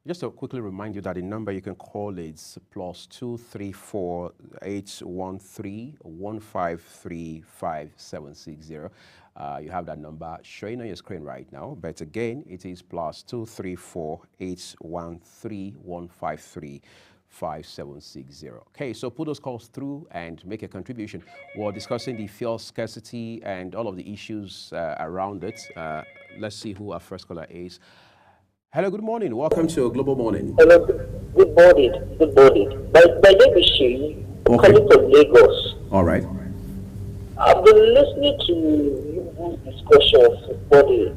Just to quickly remind you that the number you can call is +234-813-153-5760. You have that number showing on your screen right now. But again, it is +234-813-153-5760. Okay, so put those calls through and make a contribution. We're discussing the fuel scarcity and all of the issues around it. Let's see who our first caller is. Hello, good morning. Welcome to Global Morning. Hello, good morning. Good morning. My name is Shay. I'm calling from Lagos. All right. I've been listening to you discussions for the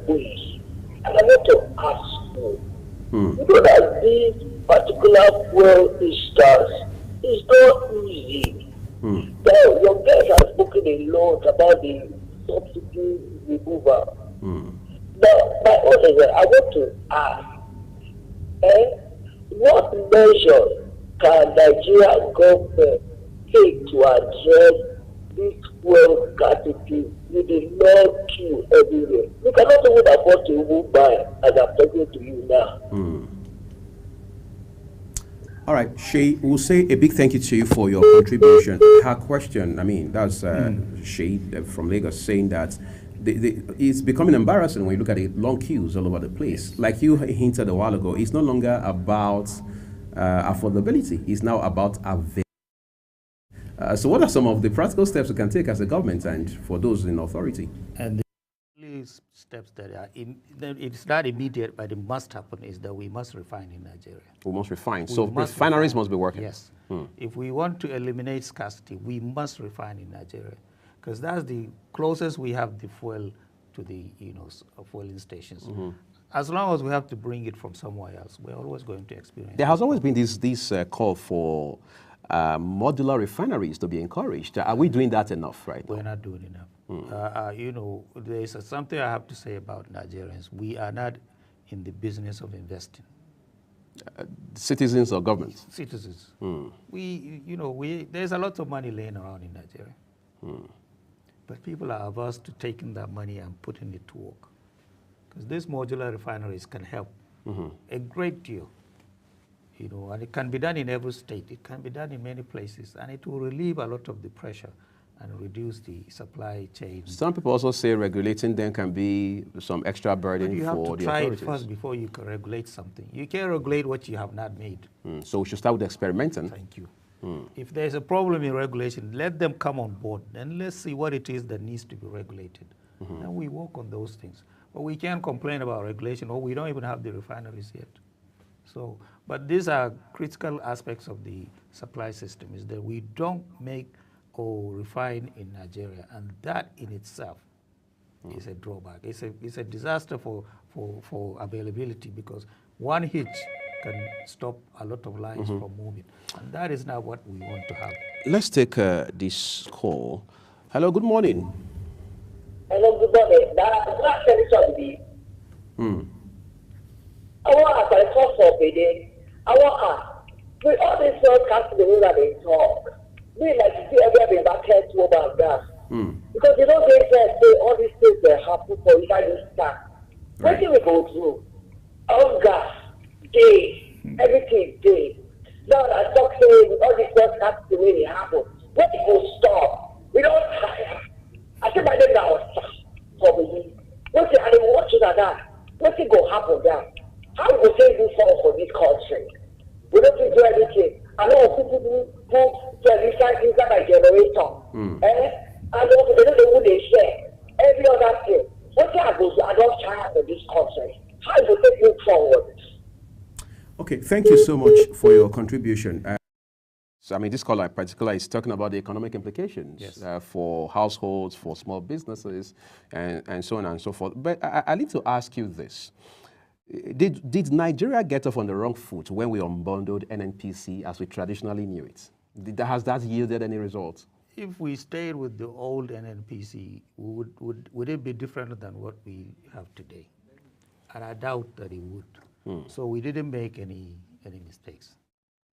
week, and I want to ask you. You know that this particular fuel is not easy. Now, your guest has spoken a lot about the subsidy removal. Now, my own is that I want to ask, what measures can Nigeria government take to address this fuel scarcity with the long queue everywhere? We cannot even afford to even buy, as I'm talking to you now. All right, Shay, we'll say a big thank you to you for your contribution. Her question, I mean, that's Shay from Lagos saying that it's becoming embarrassing when you look at the long queues all over the place. Yes. Like you hinted a while ago, it's no longer about affordability. It's now about availability. So what are some of the practical steps we can take as a government and for those in authority? And the only steps that are it's not immediate, but it must happen is that we must refine in Nigeria. We must refine. We So must refineries refine. must be working. Yes. If we want to eliminate scarcity, we must refine in Nigeria, because that's the closest we have the fuel to the fueling stations. As long as we have to bring it from somewhere else, we're always going to experience. There has always been this call for modular refineries to be encouraged. Are we doing that enough right now? We're not doing enough. There's something I have to say about Nigerians. We are not in the business of investing. Citizens or government? Citizens. There's a lot of money laying around in Nigeria. But people are averse to taking that money and putting it to work. Because these modular refineries can help a great deal. And it can be done in every state. It can be done in many places. And it will relieve a lot of the pressure and reduce the supply chain. Some people also say regulating them can be some extra burden for the authorities. You have to try it first before you can regulate something. You can't regulate what you have not made. So we should start with experimenting. Thank you. If there's a problem in regulation, let them come on board. Then let's see what it is that needs to be regulated. And we work on those things. But we can't complain about regulation, or we don't even have the refineries yet. So, but these are critical aspects of the supply system, is that we don't make or refine in Nigeria, and that in itself is a drawback. It's a disaster for availability, because one hitch can stop a lot of lines from moving, and that is not what we want to have. Let's take this call. Hello, good morning. Hello, good morning. I want to ask, I talk for a day. I want to ask, with all these broadcasts, the way that they talk, we like to see everybody back here to about that. Because they say all these things that happen for you guys to start. What do we go through? All gas, day, everything day. Now I talk saying with all these broadcasts, the way they happen, what it will stop? We don't tire. I think my name now for me. What's it, and they watch it like that? What's it going to happen there? How we say this for this country? We don't do anything. I know people put inside my generator. And also they don't know who they share. Every other thing. What I don't try for this country? How do we take it forward? Okay, thank you so much for your contribution. So, I mean, this caller in particular is talking about the economic implications for households, for small businesses, and so on and so forth. But I need to ask you this. Did Nigeria get off on the wrong foot when we unbundled NNPC as we traditionally knew it? Has that yielded any results? If we stayed with the old NNPC, would it be different than what we have today? And I doubt that it would. So we didn't make any mistakes.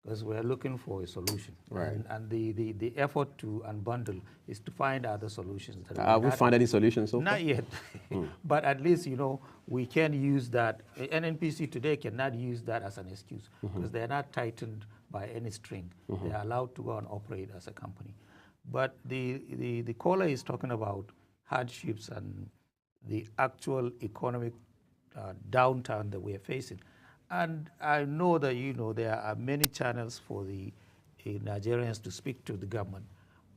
because we're looking for a solution. Right. And the effort to unbundle is to find other solutions. That Have we found any solutions so far? Not yet. But at least, we can use that. NNPC today cannot use that as an excuse because they're not tightened by any string. They're allowed to go and operate as a company. But the caller is talking about hardships and the actual economic downturn that we are facing. And I know that, there are many channels for the Nigerians to speak to the government,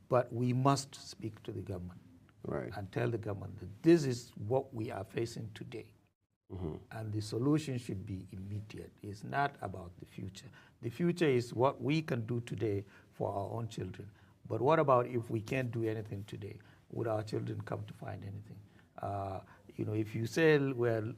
but we must speak to the government and tell the government that this is what we are facing today. And the solution should be immediate. It's not about the future. The future is what we can do today for our own children. But what about if we can't do anything today? Would our children come to find anything? If you say we're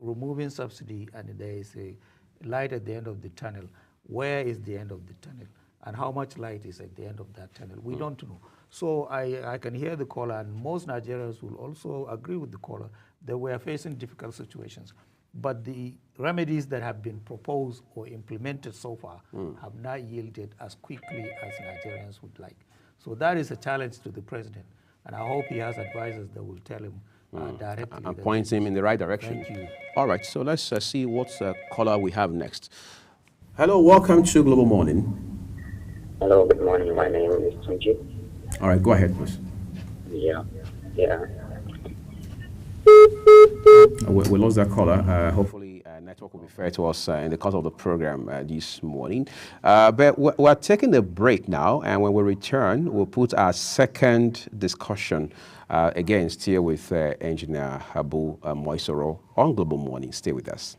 removing subsidy and there is a light at the end of the tunnel, where is the end of the tunnel? And how much light is at the end of that tunnel? We don't know. So I can hear the caller, and most Nigerians will also agree with the caller that we are facing difficult situations. But the remedies that have been proposed or implemented so far have not yielded as quickly as Nigerians would like. So that is a challenge to the president. And I hope he has advisors that will tell him directly. And point him in the right direction. Thank you. All right, so let's see what caller we have next. Hello, welcome to Global Morning. Hello, good morning. My name is Tunji. All right, go ahead, please. Yeah. We lost that caller. Hopefully, network will be fair to us in the course of the program this morning. But we're taking a break now, and when we return, we'll put our second discussion again, still with Engineer Habu Moisoro on Global Morning. Stay with us.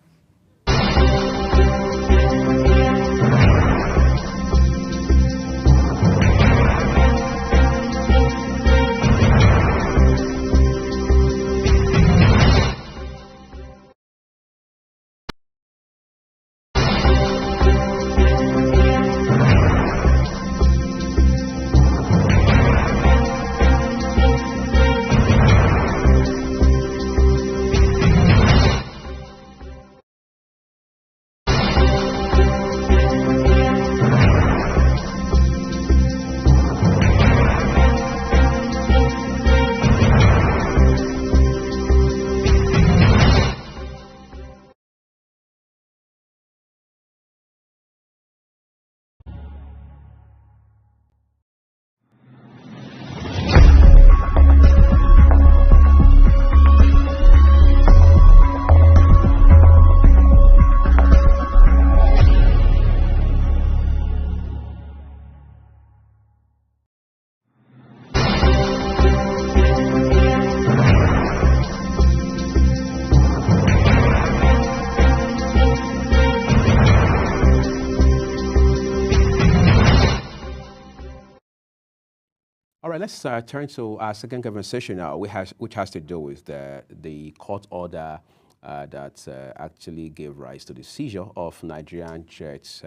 All right, let's turn to our second conversation now, which has to do with the court order that actually gave rise to the seizure of Nigerian jets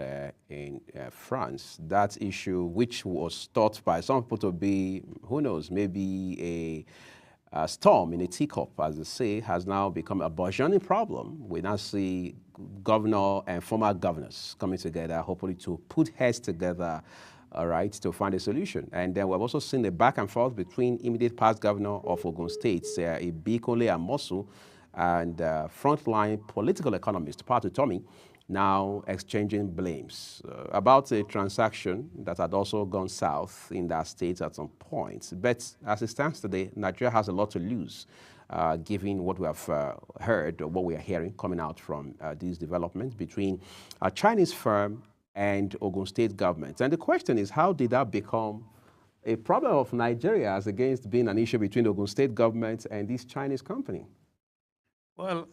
in France. That issue, which was thought by some people to be, who knows, maybe a storm in a teacup, as they say, has now become a burgeoning problem. We now see governor and former governors coming together, hopefully to put heads together, all right, to find a solution. And then we've also seen the back and forth between immediate past governor of Ogun State, Ibikole Amosu, and frontline political economist, Patu Tomi, now exchanging blames about a transaction that had also gone south in that state at some point. But as it stands today, Nigeria has a lot to lose, given what we have heard, or what we are hearing coming out from these developments between a Chinese firm and Ogun State government. And the question is, how did that become a problem of Nigeria as against being an issue between Ogun State government and this Chinese company? Well,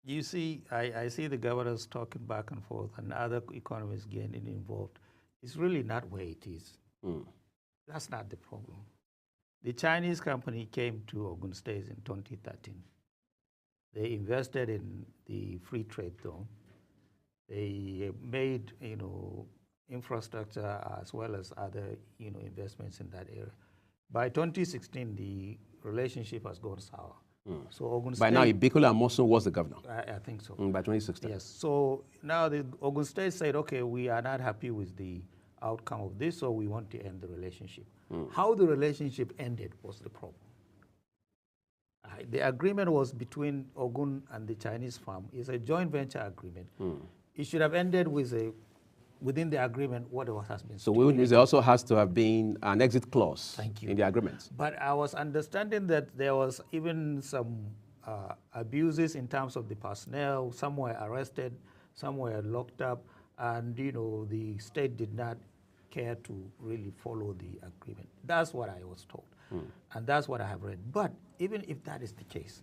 you see, I see the governors talking back and forth and other economists getting involved. It's really not where it is. That's not the problem. The Chinese company came to Ogun State in 2013. They invested in the free trade zone. They made, infrastructure as well as other, investments in that area. By 2016, the relationship has gone sour. So Ogun State. By now, Ibikola Amosun was the governor. I think so. By 2016. Yes. So now the Ogun State said, okay, we are not happy with the outcome of this, so we want to end the relationship. How the relationship ended was the problem. The agreement was between Ogun and the Chinese firm. It's a joint venture agreement. It should have ended with within the agreement what has been. So there also has to have been an exit clause in the agreement. But I was understanding that there was even some abuses in terms of the personnel. Some were arrested, some were locked up, and the state did not care to really follow the agreement. That's what I was told, and that's what I have read. But even if that is the case,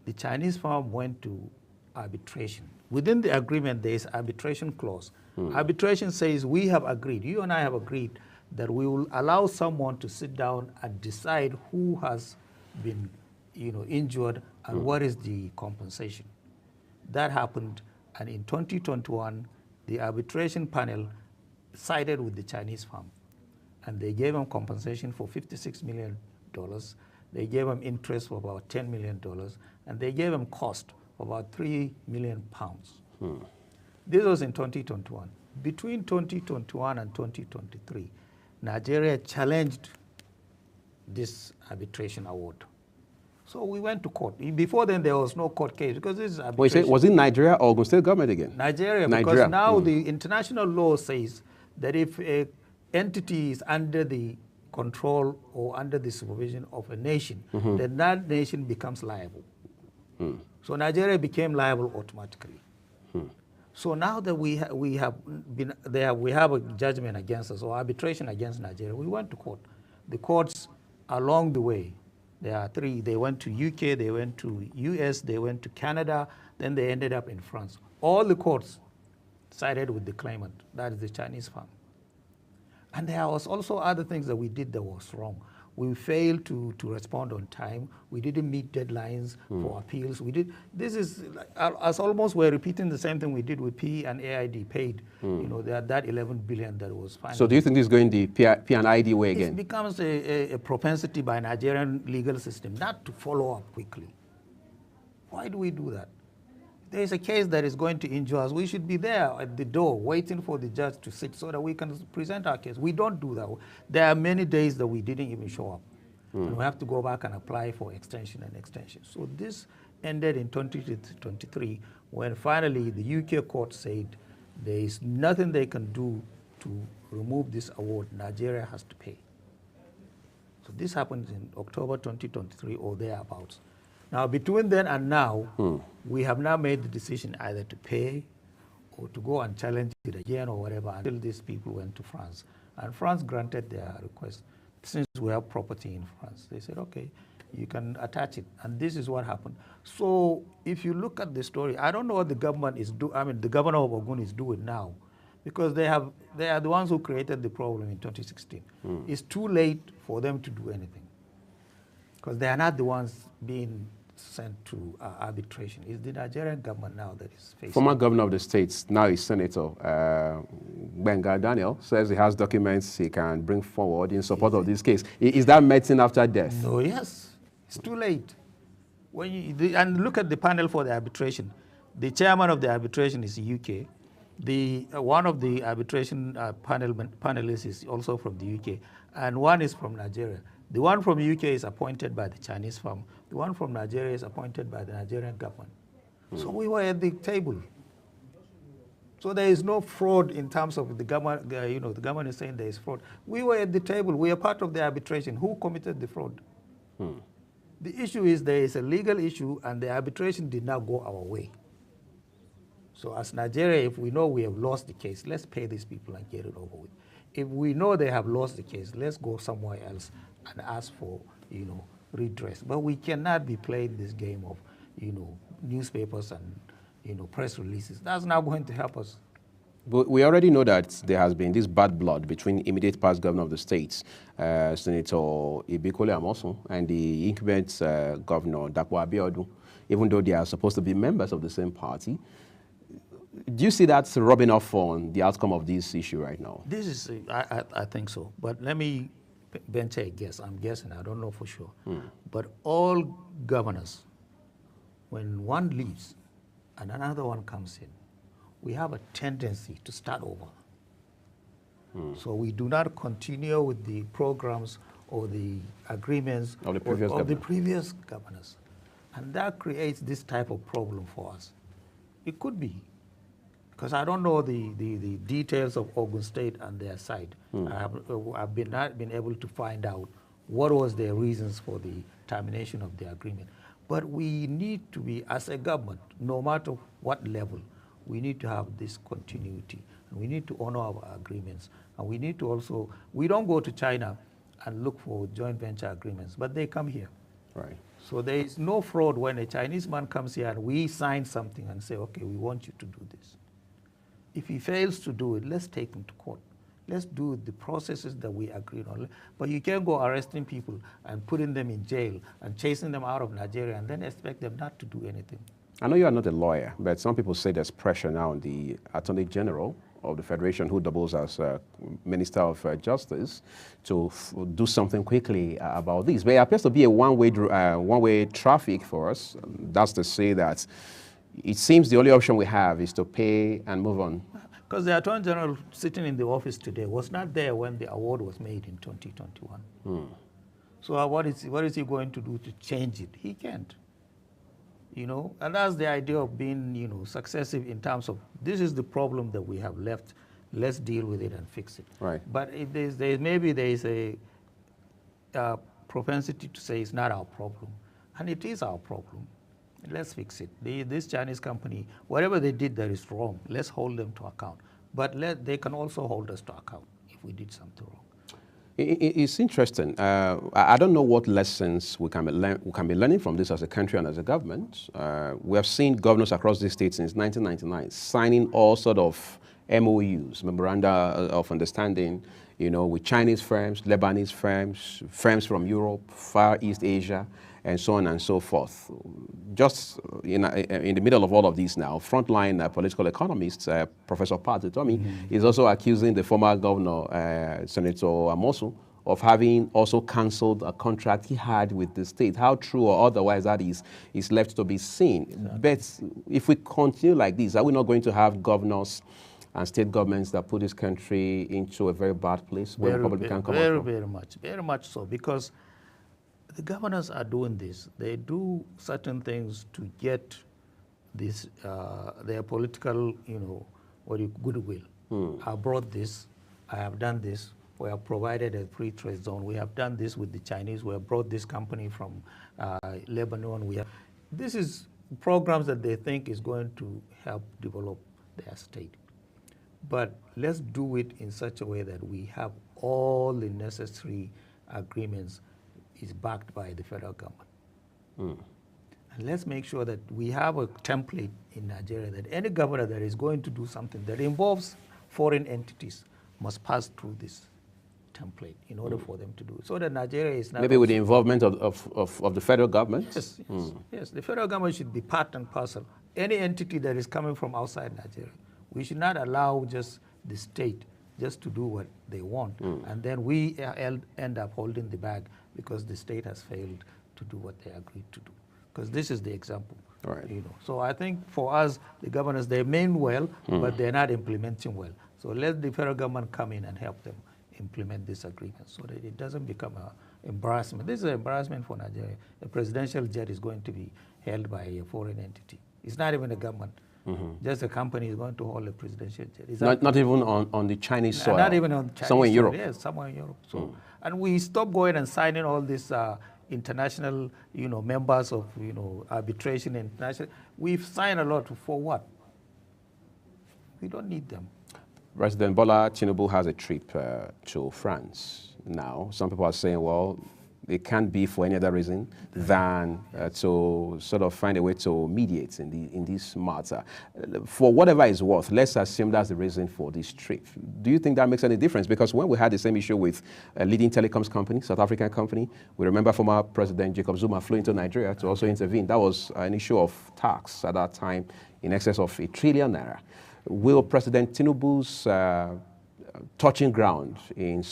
the Chinese firm went to arbitration. Within the agreement, there is arbitration clause. Arbitration says we have agreed, you and I have agreed, that we will allow someone to sit down and decide who has been injured and what is the compensation. That happened, and in 2021, the arbitration panel sided with the Chinese firm, and they gave them compensation for $56 million. They gave them interest for about $10 million, and they gave them cost of about £3 million. This was in 2021. Between 2021 and 2023, Nigeria challenged this arbitration award. So we went to court. Before then, there was no court case because this is arbitration. Was it Nigeria or Ogun State government again? Nigeria, because now the international law says that if an entity is under the control or under the supervision of a nation, then that nation becomes liable. So Nigeria became liable automatically. So now that we have a judgment against us or arbitration against Nigeria, we went to court. The courts along the way, there are three. They went to UK, they went to US, they went to Canada, then they ended up in France. All the courts sided with the claimant, that is the Chinese firm. And there was also other things that we did that was wrong. We failed to respond on time. We didn't meet deadlines for appeals. This is as almost we're repeating the same thing we did with P and AID paid. That 11 billion that was fined. So do you think this is going the P and ID way again? It becomes a propensity by Nigerian legal system not to follow up quickly. Why do we do that? There is a case that is going to injure us. We should be there at the door waiting for the judge to sit so that we can present our case. We don't do that. There are many days that we didn't even show up. And we have to go back and apply for extension and extension. So this ended in 2023 when finally the UK court said there is nothing they can do to remove this award. Nigeria has to pay. So this happened in October 2023 or thereabouts. Now, between then and now, we have now made the decision either to pay or to go and challenge it again or whatever until these people went to France. And France granted their request. Since we have property in France, they said, okay, you can attach it. And this is what happened. So if you look at the story, I don't know what the government is doing. I mean, the governor of Ogun is doing now because they are the ones who created the problem in 2016. It's too late for them to do anything because they are not the ones being sent to arbitration. It's the Nigerian government now that is facing. Former governor of the states, now is Senator Benga Daniel, says he has documents he can bring forward in support of this case. Is that medicine after death? No, yes. It's too late. And look at the panel for the arbitration. The chairman of the arbitration is UK. One of the arbitration panelists is also from the UK, and one is from Nigeria. The one from the UK is appointed by the Chinese firm. The one from Nigeria is appointed by the Nigerian government. So we were at the table. So there is no fraud in terms of the government. The government is saying there is fraud. We were at the table. We are part of the arbitration. Who committed the fraud? The issue is there is a legal issue, and the arbitration did not go our way. So as Nigeria, if we know we have lost the case, let's pay these people and get it over with. If we know they have lost the case, let's go somewhere else and ask for, redress. But we cannot be playing this game of, newspapers and, press releases. That's not going to help us. But we already know that there has been this bad blood between immediate past governor of the states, Senator Ibikola Amosun, and the incumbent governor, Dapo Abiodun, even though they are supposed to be members of the same party. Do you see that rubbing off on the outcome of this issue right now? This is, I think so. But let me venture a guess, I'm guessing, I don't know for sure, but all governors, when one leaves and another one comes in, we have a tendency to start over. So we do not continue with the programs or the agreements of the previous governors. And that creates this type of problem for us. It could be, because I don't know the details of Ogun State and their side. I've not been able to find out what was their reasons for the termination of the agreement. But we need to be, as a government, no matter what level, we need to have this continuity. And we need to honor our agreements. And we need to also, we don't go to China and look for joint venture agreements, but they come here. Right. So there is no fraud when a Chinese man comes here and we sign something and say, okay, we want you to do this. If he fails to do it, let's take him to court. Let's do the processes that we agreed on. But you can't go arresting people and putting them in jail and chasing them out of Nigeria and then expect them not to do anything. I know you are not a lawyer, but some people say there's pressure now on the Attorney General of the Federation, who doubles as Minister of Justice, to do something quickly about this. But it appears to be a one-way traffic for us. That's to say that it seems the only option we have is to pay and move on. Because the Attorney General sitting in the office today was not there when the award was made in 2021. So what is he going to do to change it? He can't. You know, and that's the idea of being, you know, successive in terms of this is the problem that we have left. Let's deal with it and fix it. Right. But if maybe there is a propensity to say it's not our problem, and it is our problem. Let's fix it. This Chinese company, whatever they did that is wrong, let's hold them to account. But they can also hold us to account if we did something wrong. It's interesting. I don't know what lessons we can be learning from this as a country and as a government. We have seen governors across the state since 1999 signing all sort of MOUs, memoranda of understanding, you know, with Chinese firms, Lebanese firms, firms from Europe, Far East Asia, and so on and so forth. Just in the middle of all of these now, frontline political economist, Professor Pat Utomi, is also accusing the former governor, Senator Amosu, of having also cancelled a contract he had with the state. How true or otherwise that is left to be seen. Exactly. But if we continue like this, are we not going to have governors and state governments that put this country into a very bad place where Republic can come out from? Very much so, because the governors are doing this. They do certain things to get this, their political, you know, goodwill. I brought this, I have done this, we have provided a free trade zone, we have done this with the Chinese, we have brought this company from Lebanon. This is programs that they think is going to help develop their state. But let's do it in such a way that we have all the necessary agreements is backed by the federal government. And let's make sure that we have a template in Nigeria that any governor that is going to do something that involves foreign entities must pass through this template in order for them to do it. So that Nigeria is not... Maybe with the involvement of the federal government? Yes, yes. The federal government should be part and parcel. Any entity that is coming from outside Nigeria, we should not allow just the state just to do what they want. And then we end up holding the bag because the state has failed to do what they agreed to do. Because this is the example. Right. You know. So I think for us, the governors, they mean well, but they're not implementing well. So let the federal government come in and help them implement this agreement so that it doesn't become an embarrassment. This is an embarrassment for Nigeria. A presidential jet is going to be held by a foreign entity. It's not even a government. Just a company is going to hold a presidential jet. Not even on the Chinese soil? Not even on Chinese somewhere in Europe? Yes, somewhere in Europe. So, and we stopped going and signing all these international, you know, members of, you know, arbitration international. We've signed a lot for what? We don't need them. President Bola Tinubu has a trip to France now. Some people are saying, well, it can't be for any other reason than to sort of find a way to mediate in this matter. For whatever it's worth, let's assume that's the reason for this trip. Do you think that makes any difference? Because when we had the same issue with a leading telecoms company, South African company, we remember former President Jacob Zuma flew into Nigeria to also intervene. That was an issue of tax at that time in excess of ₦1 trillion. Will President Tinubu's touching ground in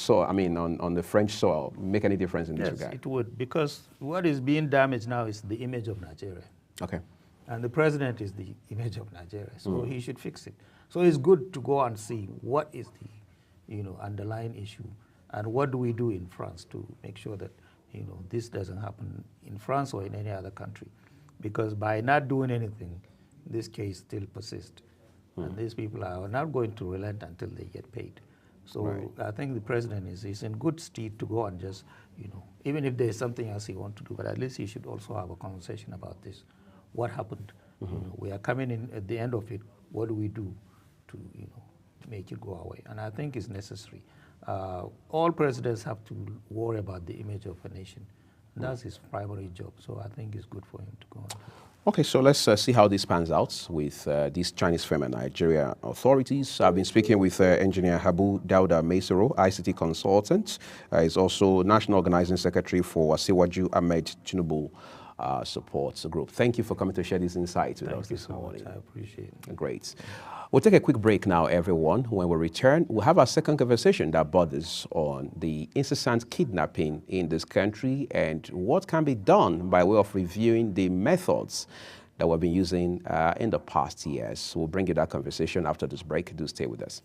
on the French soil make any difference in this regard? Yes, it would, because what is being damaged now is the image of Nigeria. Okay. And the president is the image of Nigeria, so he should fix it. So it's good to go and see what is the, underlying issue, and what do we do in France to make sure that, this doesn't happen in France or in any other country. Because by not doing anything, this case still persists. And these people are not going to relent until they get paid. So I think the president is in good stead to go and just, even if there's something else he wants to do, but at least he should also have a conversation about this. What happened? We are coming in at the end of it. What do we do to, make it go away? And I think it's necessary. All presidents have to worry about the image of a nation. That's his primary job. So I think it's good for him to go on. Okay, so let's see how this pans out with this Chinese firm and Nigeria authorities. I've been speaking with engineer Habu Dauda Mesero, ICT consultant. He's also National Organizing Secretary for Asiwaju Ahmed Tinubu Support Group. Thank you for coming to share these insights with us this morning. I appreciate it. Great. We'll take a quick break now, everyone. When we return, we'll have our second conversation that borders on the incessant kidnapping in this country and what can be done by way of reviewing the methods that we've been using in the past years. We'll bring you that conversation after this break. Do stay with us.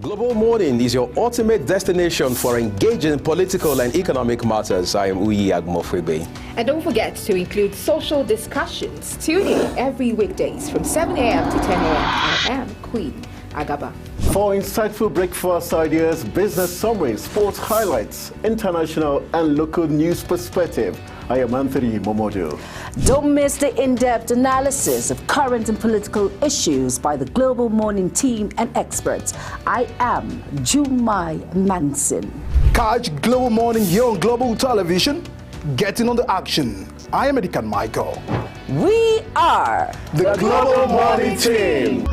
Global Morning is your ultimate destination for engaging political and economic matters. I am Uyi Agmofwebe. And don't forget to include social discussions. Tune in every weekdays from 7 a.m. to 10 a.m. I am Queen Agaba. For insightful breakfast ideas, business summaries, sports highlights, international and local news perspective, I am Anthony Momodu. Don't miss the in-depth analysis of current and political issues by the Global Morning team and experts. I am Jumai Manson. Catch Global Morning here on Global Television. Getting on the action. I am Edikan Michael. We are the Global Morning team.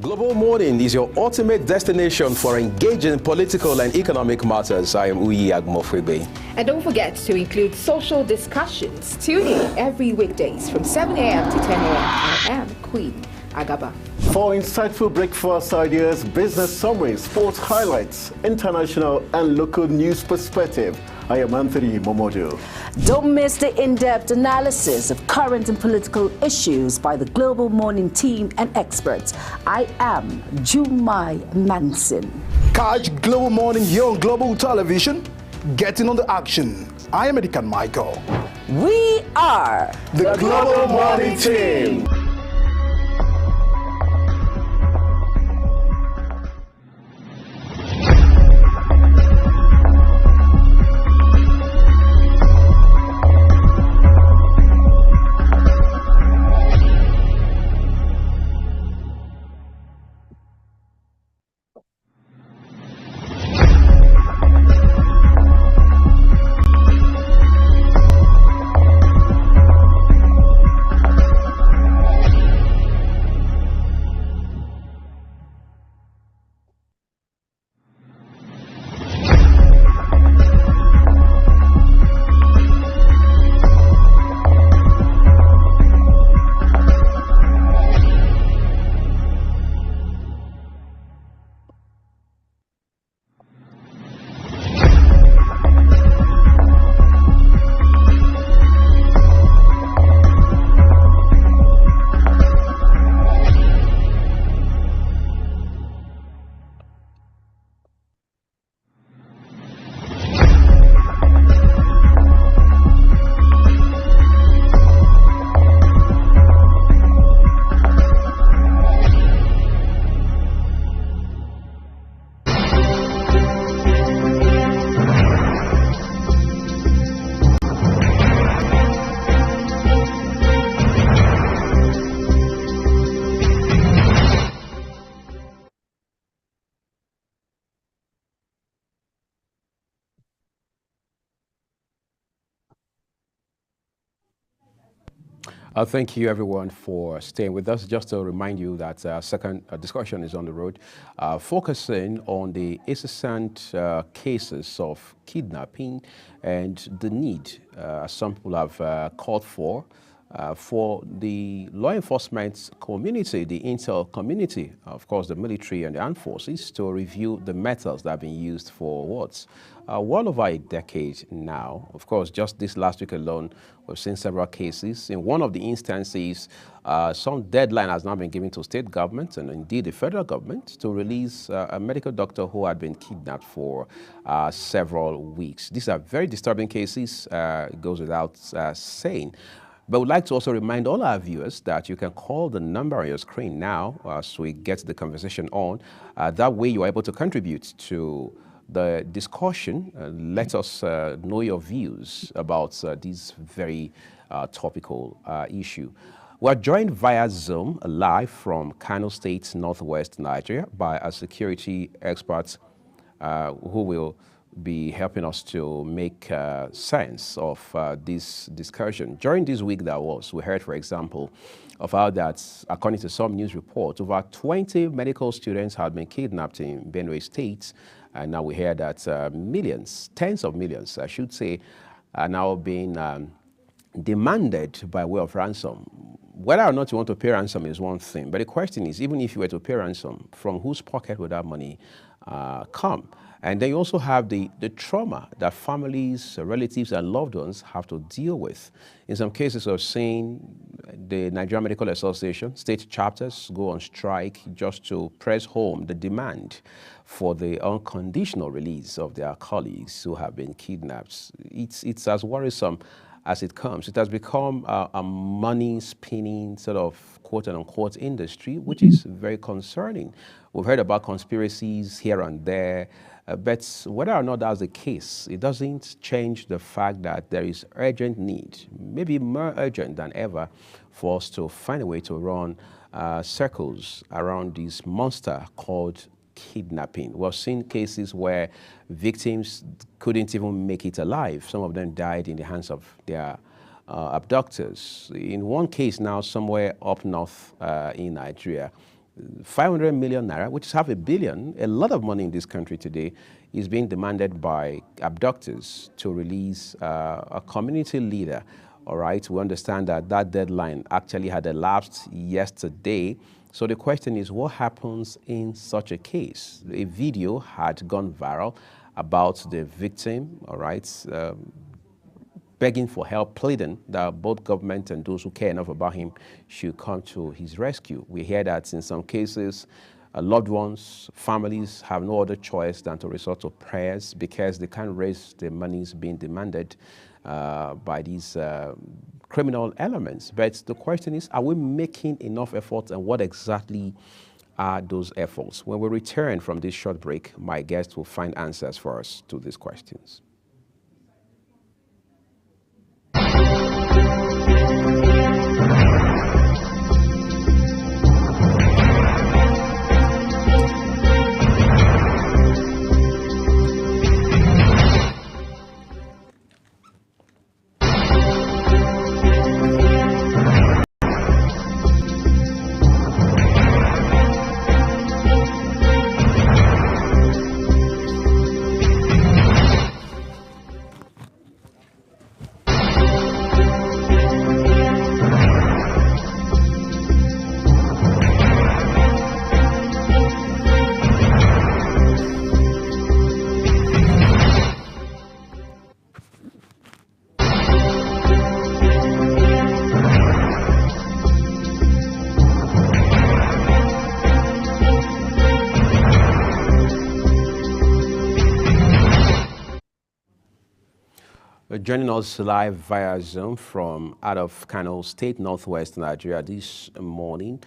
Global Morning is your ultimate destination for engaging political and economic matters. I am Uyi Agmofwebe. And don't forget to include social discussions. Tune in every weekdays from 7 a.m. to 10 a.m. I am Queen Agaba. For insightful breakfast ideas, business summaries, sports highlights, international and local news perspective, I am Anthony Momodu. Don't miss the in-depth analysis of current and political issues by the Global Morning team and experts. I am Jumai Manson. Catch Global Morning here on Global Television. Getting on the action. I am Edikan Michael. We are The Global Morning Team. Thank you, everyone, for staying with us. Just to remind you that our second discussion is on the road, focusing on the incessant cases of kidnapping and the need, some people have called for the law enforcement community, the intel community, of course, the military and the armed forces, to review the methods that have been used for what? Well over a decade now. Of course, just this last week alone, we've seen several cases. In one of the instances, some deadline has now been given to state governments and indeed the federal government to release a medical doctor who had been kidnapped for several weeks. These are very disturbing cases, it goes without saying. But we'd like to also remind all our viewers that you can call the number on your screen now as we get the conversation on. That way you are able to contribute to the discussion. Let us know your views about this very topical issue. We're joined via Zoom live from Kano State, Northwest Nigeria, by a security expert who will be helping us to make sense of this discussion. During this week that was, we heard, for example, of how that, according to some news reports, over 20 medical students had been kidnapped in Benue State. And now we hear that millions, tens of millions, I should say, are now being demanded by way of ransom. Whether or not you want to pay ransom is one thing, but the question is, even if you were to pay ransom, from whose pocket would that money come? And then you also have the trauma that families, relatives, and loved ones have to deal with. In some cases, we've seen the Nigerian Medical Association, state chapters go on strike just to press home the demand for the unconditional release of their colleagues who have been kidnapped. It's as worrisome as it comes. It has become a money-spinning sort of quote-unquote industry, which is very concerning. We've heard about conspiracies here and there, but whether or not that's the case, it doesn't change the fact that there is urgent need, maybe more urgent than ever, for us to find a way to run circles around this monster called kidnapping. We've seen cases where victims couldn't even make it alive. Some of them died in the hands of their abductors. In one case now, somewhere up north in Nigeria, 500 million naira, which is half a billion, a lot of money in this country today, is being demanded by abductors to release a community leader. All right, we understand that that deadline actually had elapsed yesterday. So the question is, what happens in such a case? A video had gone viral about the victim, all right, begging for help, pleading that both government and those who care enough about him should come to his rescue. We hear that in some cases, loved ones, families have no other choice than to resort to prayers because they can't raise the monies being demanded by these criminal elements. But the question is, are we making enough efforts, and what exactly are those efforts? When we return from this short break, my guest will find answers for us to these questions. Joining us live via Zoom from out of Kano State, Northwest Nigeria this morning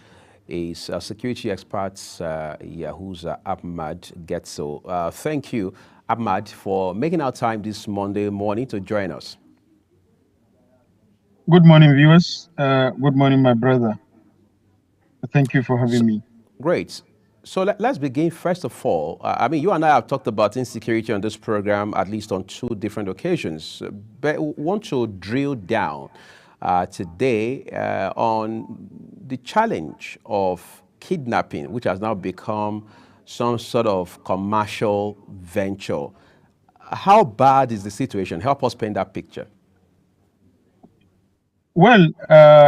is security expert Yahuza Ahmad Getso. Thank you, Ahmad, for making our time this Monday morning to join us. Good morning, viewers. Good morning, my brother. Thank you for having me. Great. So let's begin. First of all, I mean, you and I have talked about insecurity on this program at least on 2 different occasions, but we want to drill down today on the challenge of kidnapping, which has now become some sort of commercial venture. How bad is the situation? Help us paint that picture. Well,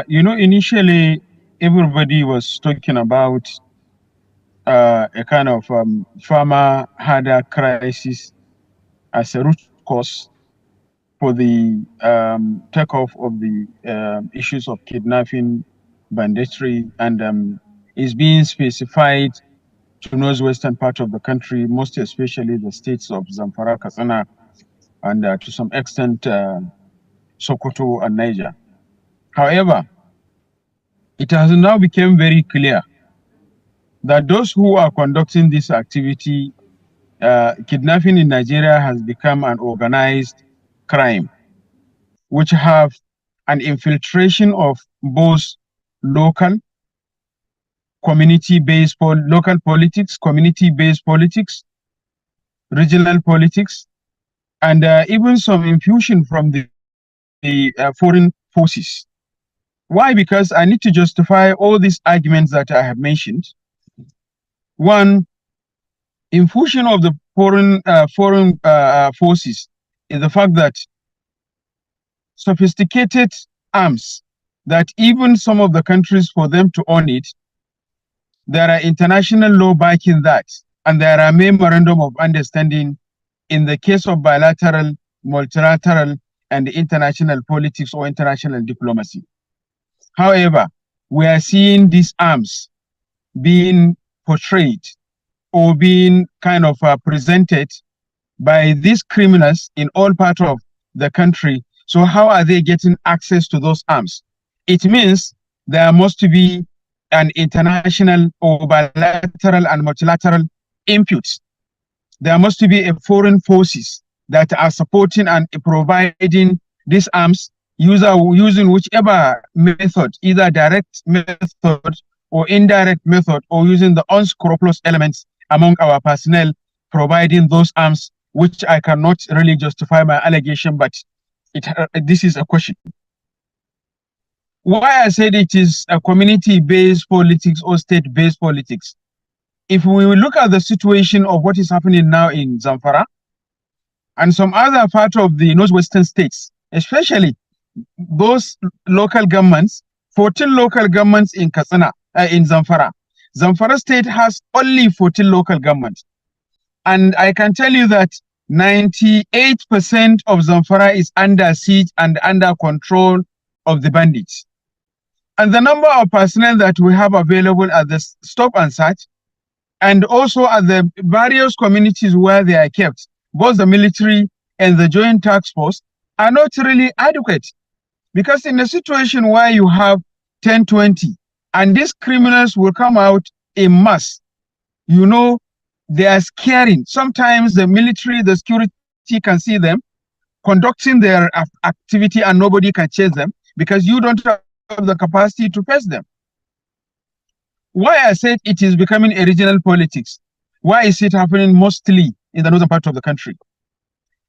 initially everybody was talking about a kind of farmer harder crisis as a root cause for the takeoff of the issues of kidnapping, banditry, and is being specified to northwestern part of the country, most especially the states of Zamfara, Katsina, and to some extent Sokoto and Niger. However, it has now become very clear that those who are conducting this activity, kidnapping in Nigeria has become an organized crime, which have an infiltration of both local, community-based local politics, community-based politics, regional politics, and even some infusion from the foreign forces. Why? Because I need to justify all these arguments that I have mentioned. One, infusion of the foreign forces is the fact that sophisticated arms, that even some of the countries, for them to own it, there are international law backing that, and there are memorandum of understanding in the case of bilateral, multilateral, and international politics or international diplomacy. However, we are seeing these arms being portrayed or being kind of presented by these criminals in all parts of the country. So how are they getting access to those arms? It means there must be an international or bilateral and multilateral input. There must be a foreign forces that are supporting and providing these arms using whichever method, either direct method or indirect method, or using the unscrupulous elements among our personnel providing those arms, which I cannot really justify my allegation, but this is a question. why I said it is a community-based politics or state-based politics. If we look at the situation of what is happening now in Zamfara and some other part of the northwestern states, especially those local governments, 14 local governments in Katsina, in Zamfara. Zamfara state has only 14 local governments. And I can tell you that 98% of Zamfara is under siege and under control of the bandits. And the number of personnel that we have available at the stop and search, and also at the various communities where they are kept, both the military and the joint task force, are not really adequate. Because in a situation where you have 10, 20, and these criminals will come out in mass, you know, they are scaring. Sometimes the military, the security can see them conducting their activity and nobody can chase them because you don't have the capacity to face them. Why I said it is becoming a regional politics? Why is it happening mostly in the northern part of the country?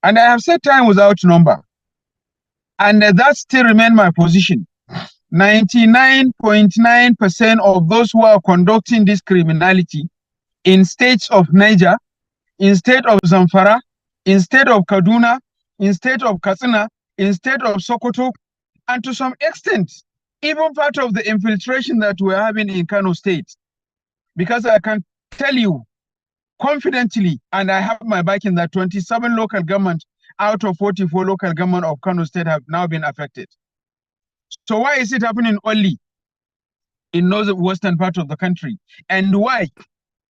And I have said time without number. And that still remains my position. 99.9% of those who are conducting this criminality in states of Niger, in state of Zamfara, in state of Kaduna, in state of Katsina, in state of Sokoto, and to some extent, even part of the infiltration that we're having in Kano State. Because I can tell you confidently, and I have my backing, that 27 local governments out of 44 local government of Kano State have now been affected. So why is it happening only in northwestern part of the country? And why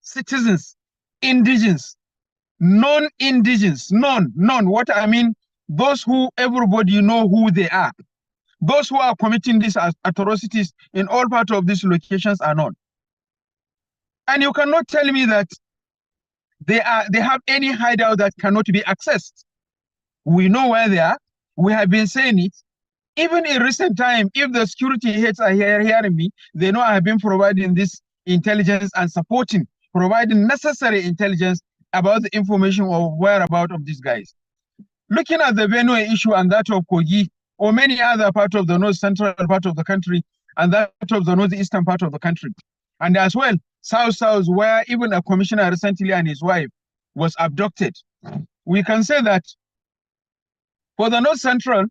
citizens, indigenous, non-indigenous, none, what I mean, those who everybody know who they are, those who are committing these atrocities in all parts of these locations are known. And you cannot tell me that they have any hideout that cannot be accessed. We know where they are. We have been saying it. Even in recent time, if the security heads are hearing me, they know I have been providing this intelligence and providing necessary intelligence about the information of whereabouts of these guys. Looking at the Benue issue and that of Kogi, or many other parts of the north central part of the country, and that of the northeastern part of the country, and as well, south, where even a commissioner recently and his wife was abducted. We can say that for the north central,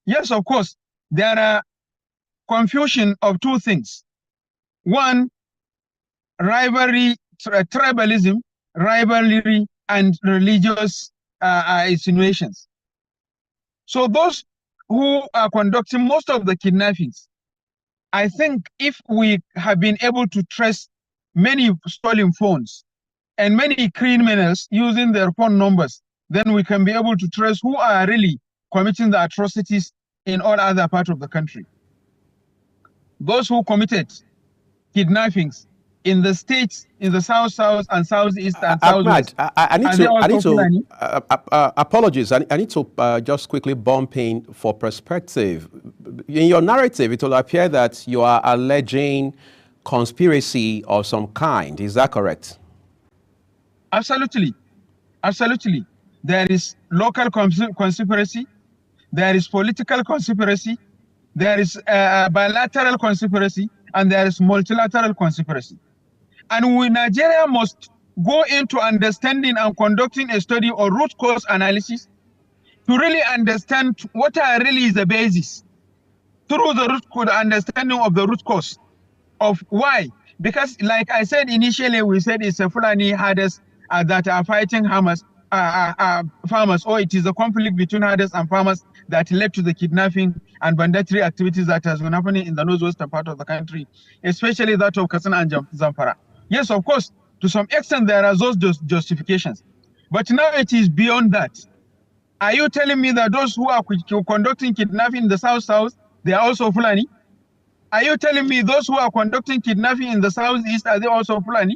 yes, of course, there are confusion of two things. One, rivalry, tribalism, rivalry, and religious insinuations. So those who are conducting most of the kidnappings, I think if we have been able to trace many stolen phones and many criminals using their phone numbers, then we can be able to trace who are really committing the atrocities in all other parts of the country. Those who committed kidnappings in the states, in the south and southeast and southwest. I need to apologies. I need to just quickly bump in for perspective. In your narrative, it will appear that you are alleging conspiracy of some kind. Is that correct? Absolutely. Absolutely. There is local conspiracy. There is political conspiracy. There is bilateral conspiracy. And there is multilateral conspiracy. And Nigeria must go into understanding and conducting a study or root cause analysis to really understand what really is the basis through the root cause, understanding of the root cause of why. Because like I said initially, we said it's a Fulani herders that are fighting farmers, or it is a conflict between herders and farmers that led to the kidnapping and banditry activities that has been happening in the northwestern part of the country, especially that of Katsina and Zamfara. Yes, of course, to some extent there are those justifications. But now it is beyond that. Are you telling me that those who are conducting kidnapping in the south, they are also Fulani? Are you telling me those who are conducting kidnapping in the southeast, are they also Fulani?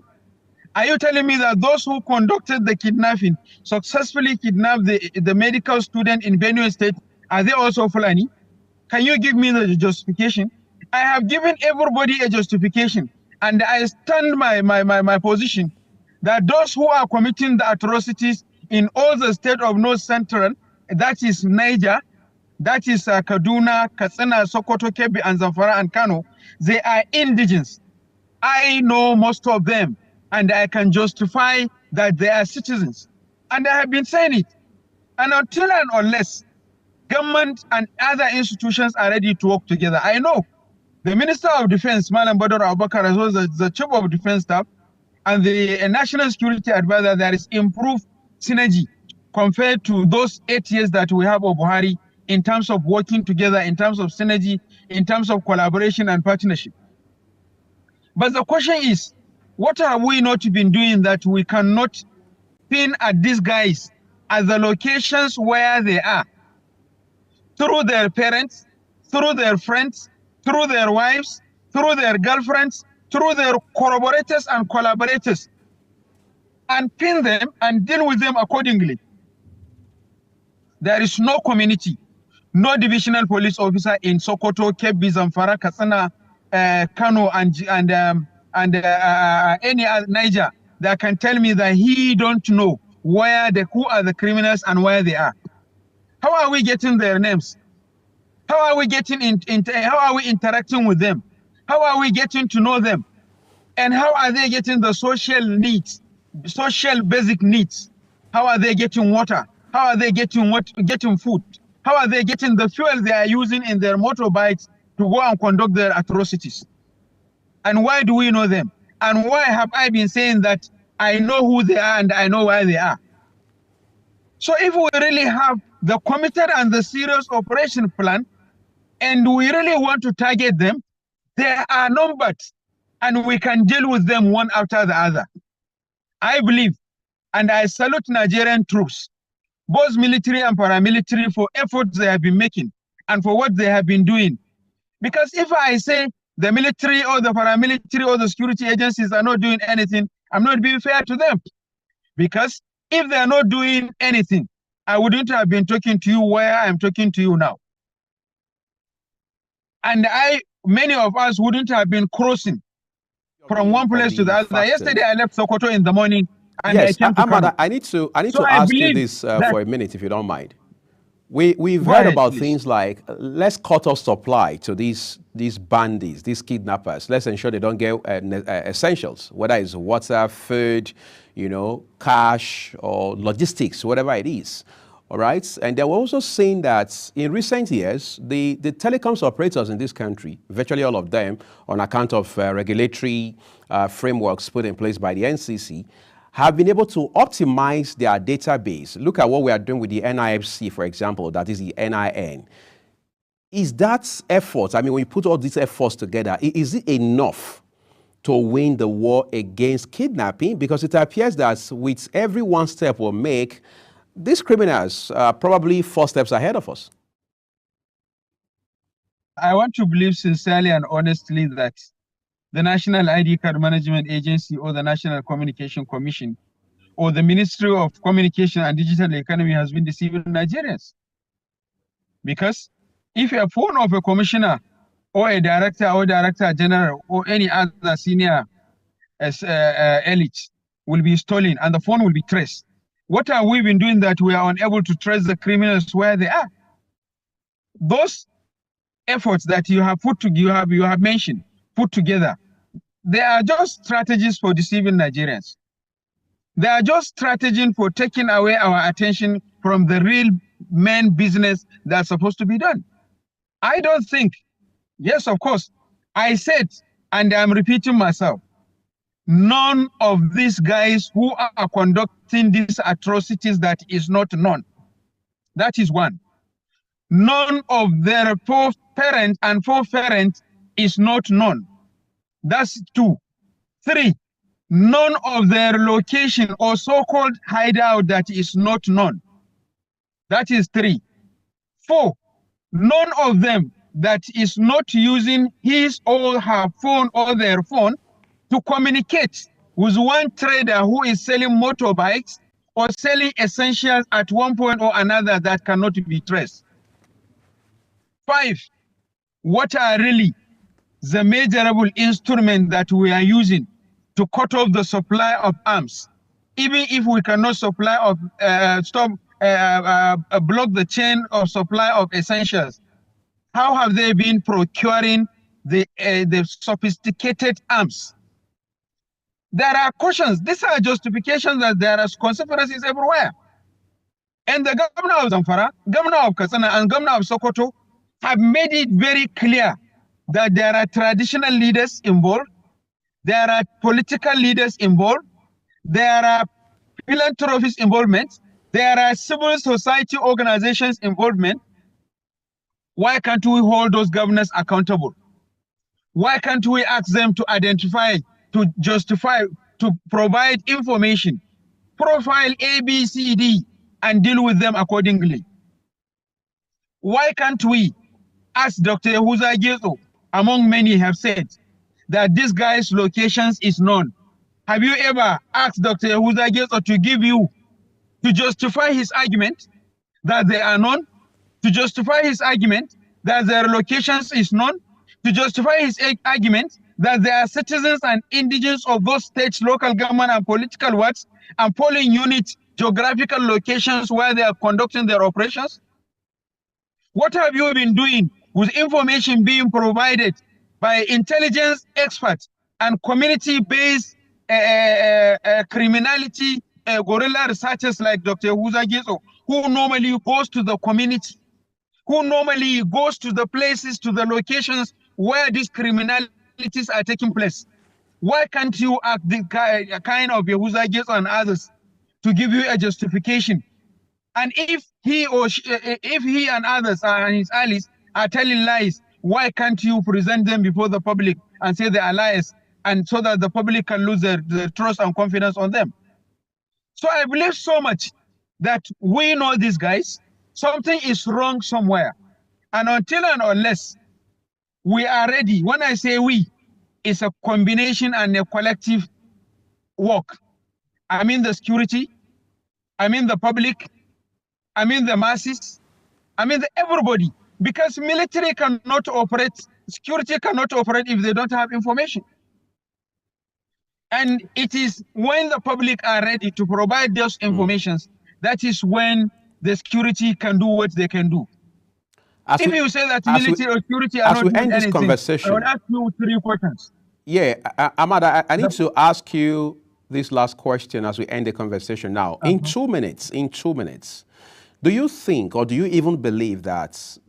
Are you telling me that those who conducted the kidnapping, successfully kidnapped the medical student in Benue State, are they also Fulani? Can you give me the justification? I have given everybody a justification, and I stand my position that those who are committing the atrocities in all the state of North Central, that is Niger, that is Kaduna, Katsina, Sokoto, Kebbi, and Zamfara and Kano, they are indigenous. I know most of them, and I can justify that they are citizens. And I have been saying it. And until and unless government and other institutions are ready to work together, I know the Minister of Defense, Malam Badr Abubakar, as well as the Chief of Defense Staff, and the National Security Advisor, there is improved synergy compared to those 8 years that we have of Buhari in terms of working together, in terms of synergy, in terms of collaboration and partnership. But the question is, what have we not been doing that we cannot pin at these guys at the locations where they are, through their parents, through their friends, through their wives, through their girlfriends, through their corroborators and collaborators, and pin them and deal with them accordingly. There is no community, no divisional police officer in Sokoto, Kebbi, Zamfara, Katsina, Kano, and any other Niger that can tell me that he don't know who are the criminals and where they are. How are we getting their names? How are we getting how are we interacting with them? How are we getting to know them? And how are they getting the social needs, social basic needs? How are they getting water? How are they getting food? How are they getting the fuel they are using in their motorbikes to go and conduct their atrocities? And why do we know them? And why have I been saying that I know who they are and I know why they are? So if we really have the committed and the serious operation plan, and we really want to target them, they are numbered, and we can deal with them one after the other. I believe, and I salute Nigerian troops, both military and paramilitary, for efforts they have been making and for what they have been doing. Because if I say the military or the paramilitary or the security agencies are not doing anything, I'm not being fair to them. Because if they are not doing anything, I wouldn't have been talking to you where I'm talking to you now. And many of us wouldn't have been crossing from one place to the other. Yesterday I left Sokoto in the morning and yes, I came to Kano. I need to ask you this for a minute, if you don't mind. We've heard about things like, let's cut off supply to these bandits, these kidnappers. Let's ensure they don't get essentials, whether it's water, food, cash or logistics, whatever it is. All right. And they were also saying that in recent years, the telecoms operators in this country, virtually all of them, on account of regulatory frameworks put in place by the NCC, have been able to optimize their database. Look at what we are doing with the NIFC, for example, that is the NIN. Is that effort, I mean, when you put all these efforts together, is it enough to win the war against kidnapping? Because it appears that with every one step we make, these criminals are probably 4 steps ahead of us. I want to believe sincerely and honestly that the National ID Card Management Agency or the National Communication Commission or the Ministry of Communication and Digital Economy has been deceiving Nigerians. Because if a phone of a commissioner or a director or director general or any other senior elite will be stolen and the phone will be traced, what have we been doing that we are unable to trace the criminals where they are? Those efforts that you have mentioned, put together, they are just strategies for deceiving Nigerians. They are just strategies for taking away our attention from the real main business that's supposed to be done. I don't think, yes, of course, I said, and I'm repeating myself, none of these guys who are conducting these atrocities that is not known. That is one. None of their parents and foreparents is not known. That's 2. 3, none of their location or so-called hideout that is not known. That is 3. 4, none of them that is not using his or her phone or their phone to communicate with one trader who is selling motorbikes or selling essentials at one point or another that cannot be traced. 5, what are really the measurable instrument that we are using to cut off the supply of arms? Even if we cannot stop block the chain of supply of essentials? How have they been procuring the sophisticated arms? There are questions. These are justifications that there are conspiracies everywhere. And the governor of Zamfara, governor of Katsina, and governor of Sokoto have made it very clear that there are traditional leaders involved, there are political leaders involved, there are philanthropists involvement, there are civil society organizations involvement. Why can't we hold those governors accountable? Why can't we ask them to identify, to justify, to provide information, profile A, B, C, D, and deal with them accordingly? Why can't we ask Dr. Yahuza Gezo, among many have said, that this guy's locations is known? Have you ever asked Dr. Yahuza Gezo to give you, to justify his argument that they are known, to justify his argument that their locations is known, to justify his argument that they are citizens and indigenous of those states, local government and political wards and polling unit geographical locations where they are conducting their operations? What have you been doing with information being provided by intelligence experts and community-based criminality guerrilla researchers like Dr. Yahuza Gezo, who normally goes to the community, who normally goes to the places, to the locations where these criminalities are taking place? Why can't you act the kind of Yahuza Gezo and others to give you a justification? And if he or she, if he and others and his allies are telling lies, why can't you present them before the public and say they are liars, and so that the public can lose their trust and confidence on them? So I believe so much that we know these guys, something is wrong somewhere. And until and unless we are ready, when I say we, it's a combination and a collective work. I mean the security, I mean the public, I mean the masses, I mean everybody. Because military cannot operate, security cannot operate if they don't have information. And it is when the public are ready to provide those informations, that is when the security can do what they can do. If you say that military or security are not doing anything, this conversation, I will ask you 3 questions. Yeah, Amada, I need to ask you this last question as we end the conversation now. In 2 minutes, do you think, or do you even believe that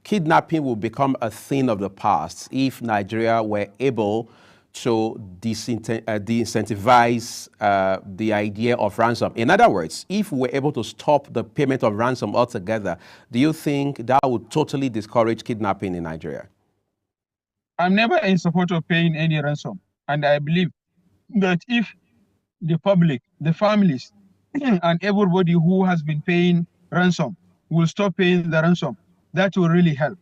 kidnapping will become a thing of the past if Nigeria were able to de-incentivize the idea of ransom? In other words, if we're able to stop the payment of ransom altogether, do you think that would totally discourage kidnapping in Nigeria? I'm never in support of paying any ransom. And I believe that if the public, the families, and everybody who has been paying ransom will stop paying the ransom, that will really help.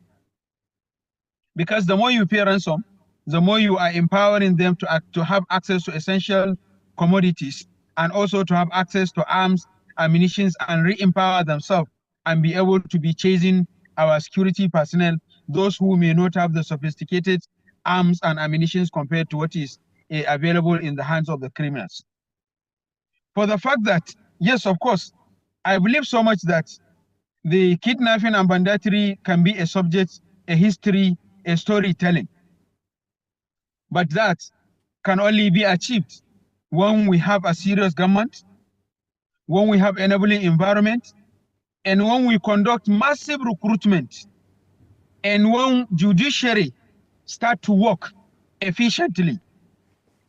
Because the more you pay ransom, the more you are empowering them to have access to essential commodities, and also to have access to arms, ammunition, and re-empower themselves and be able to be chasing our security personnel, those who may not have the sophisticated arms and ammunition compared to what is available in the hands of the criminals. For the fact that, yes, of course, I believe so much that the kidnapping and banditry can be a subject, a history, a storytelling. But that can only be achieved when we have a serious government, when we have enabling environment, and when we conduct massive recruitment, and when judiciary start to work efficiently,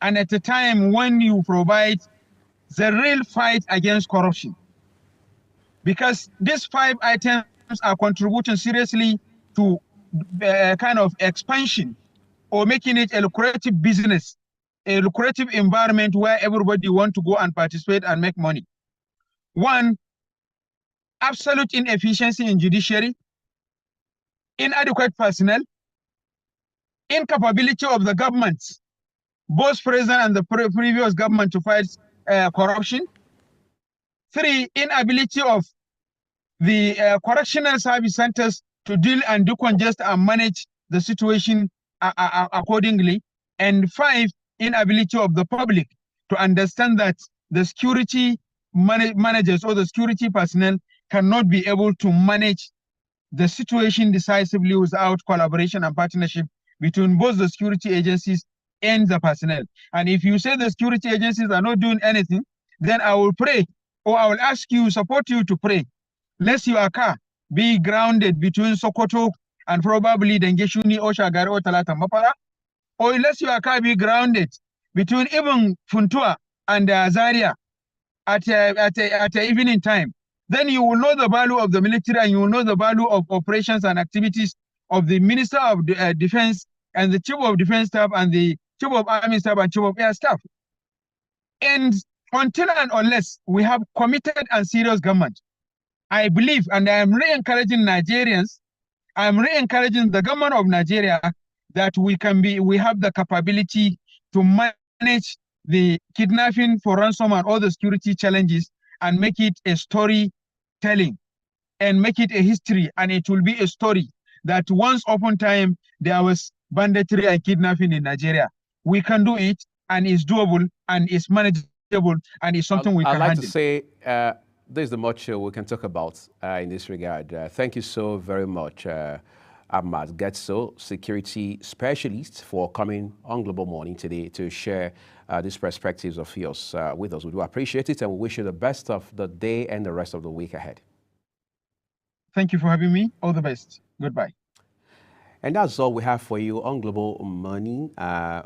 and at a time when you provide the real fight against corruption. Because these 5 items are contributing seriously to kind of expansion or making it a lucrative business, a lucrative environment where everybody wants to go and participate and make money. 1, absolute inefficiency in judiciary, inadequate personnel, incapability of the governments, both present and the previous government, to fight corruption. 3, inability of the correctional service centers to deal and decongest and manage the situation accordingly. And 5, inability of the public to understand that the security managers or the security personnel cannot be able to manage the situation decisively without collaboration and partnership between both the security agencies and the personnel. And if you say the security agencies are not doing anything, then I will pray, or I will ask you, support you to pray. Let your car be grounded between Sokoto and probably Dengeshuni or Shagari or Talata Mapara, or let your car be grounded between even Funtua and Zaria at evening time. Then you will know the value of the military, and you will know the value of operations and activities of the Minister of Defense and the Chief of Defense Staff and the Chief of Army Staff and Chief of Air Staff. And until and unless we have committed and serious government, I believe, and I am re-encouraging Nigerians, I am re-encouraging the government of Nigeria that we have the capability to manage the kidnapping for ransom and all the security challenges and make it a storytelling and make it a history, and it will be a story that once upon time there was banditry and kidnapping in Nigeria. We can do it, and it's doable, and it's manageable, and it's something we can handle. I'd like to say there's the much we can talk about in this regard. Thank you so very much, Ahmad Getso, security specialist, for coming on Global Morning today to share these perspectives of yours with us. We do appreciate it, and we wish you the best of the day and the rest of the week ahead. Thank you for having me. All the best. Goodbye. And that's all we have for you on Global Morning,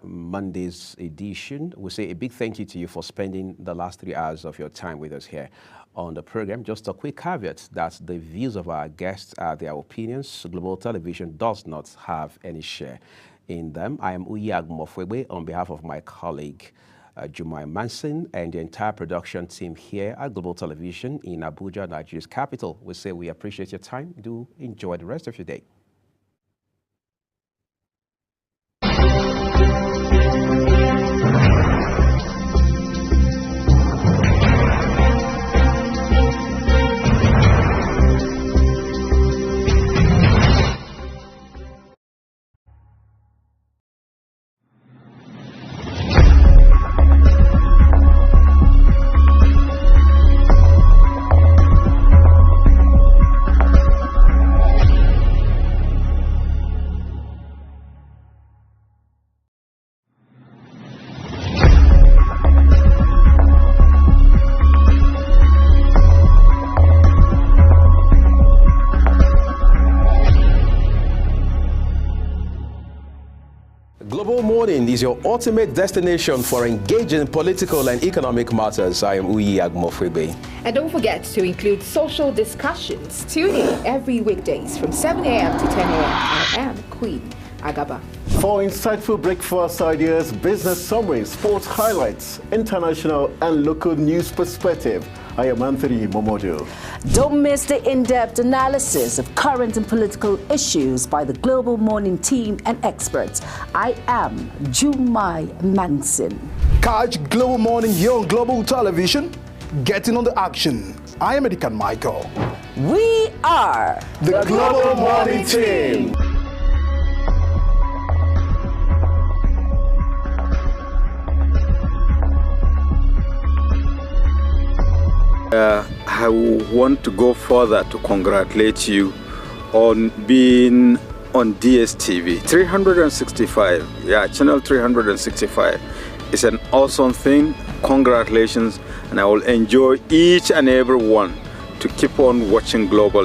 Monday's edition. We say a big thank you to you for spending the last 3 hours of your time with us here on the program. Just a quick caveat that the views of our guests are their opinions. Global Television does not have any share in them. I am Uyi Agmofwebe on behalf of my colleague Jumai Manson and the entire production team here at Global Television in Abuja, Nigeria's capital. We say we appreciate your time. Do enjoy the rest of your day. Global Morning is your ultimate destination for engaging political and economic matters. I am Uyi Agmofwebe. And don't forget to include social discussions. Tune in every weekdays from 7 a.m. to 10 a.m. I am Queen Agaba. For insightful breakfast ideas, business summaries, sports highlights, international and local news perspective, I am Anthony Momodu. Don't miss the in-depth analysis of current and political issues by the Global Morning team and experts. I am Jumai Manson. Catch Global Morning here on Global Television. Getting on the action. I am Edikan Michael. We are the Global Morning team. I want to go further to congratulate you on being on DSTV 365. Yeah, channel 365 is an awesome thing. Congratulations, and I will enjoy each and every one to keep on watching Global